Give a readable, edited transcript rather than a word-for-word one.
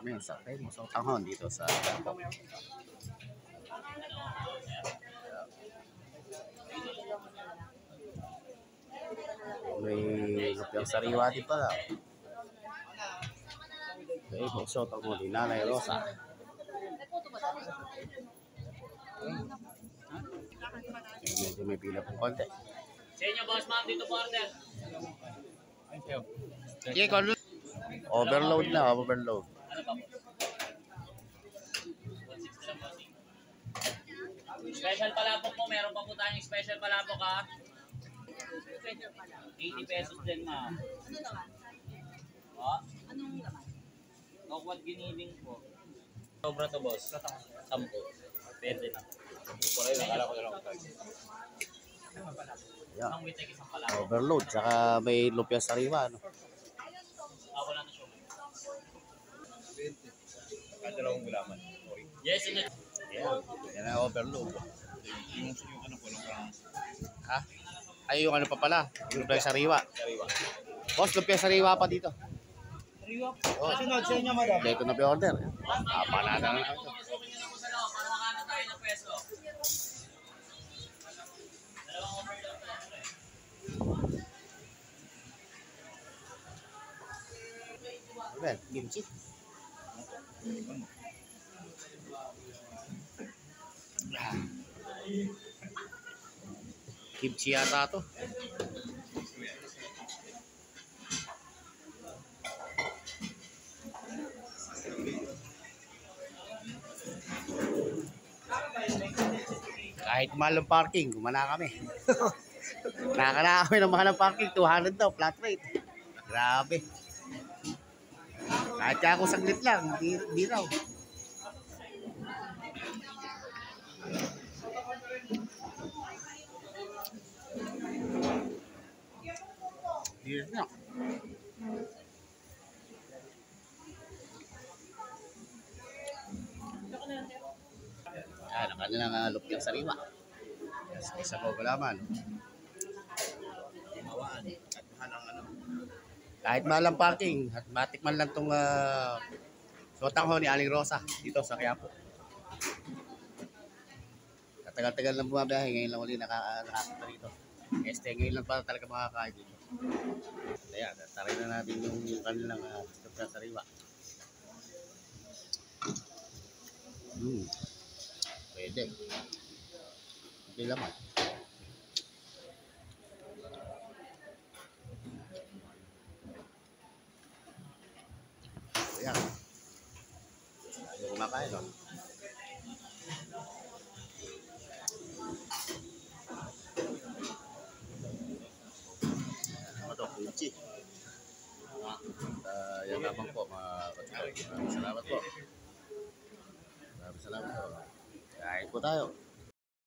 kami sa Famous Tanghon dito sa Bangkok. May lupyang sariwa din pala. Famous Tanghon ni Nanay Rosa. Medyo may pila pong konti. Sa inyo, boss ma'am, dito po order. Thank you. Overload na, overload. Ano pa po? Special palabok po, meron pa po tayong special palabok ha. 80 pesos din ma'am. Ano naman? Ha? Anong naman? Kakwat giniling po. Sobra to boss. 10. Pwede na. Puro yun, akala ko na lang. Yeah. Ang witek isang palabok. Overload, saka may lupyang sariwa. No? Wala na siya. 20. Dalawang gulaman. Sorry. Yes, and Yeah. Yan ang overload. Yung ano po, lang Ha? Ay, yung ano pa pala, yung lupyang sariwa. sariwa. Boss, lupyang sariwa pa dito. Sariwa po. Oh, Sunod sa inyo, madam. dito na pa-order. Panada na Pasukin niyo na po sa loob para makano tayo ng peso. Dalawang overload na ito eh. Well, kimchi. Kimchi yata to. Kahit mahal ang parking, gumana kami. Nakakala kami ng mahal ng parking, 200 daw, flat rate. Grabe. Kahit kaya ako saglit lang, di raw. Di na. Yan, ang kanilang lupyang sariwa. Isa ko gulaman. Mawaan. At mahal ang ano. Kahit mahal ang parking, at matikman lang itong Tanghon ni Aling Rosa dito sa Quiapo. Katagal-tagal lang bumabiyahe, ngayon lang uli nakapunta dito. Ngayon lang pa talaga makakain dito. Ayan, taray na natin yung kanilang lupyang sariwa. Pwede. Hindi laman. Ayan. Ayaw kumakain, no? Ano to? Kimchi. Yan lamang po, mga katsukay. Salamat po. Salamat po. Kain po tayo.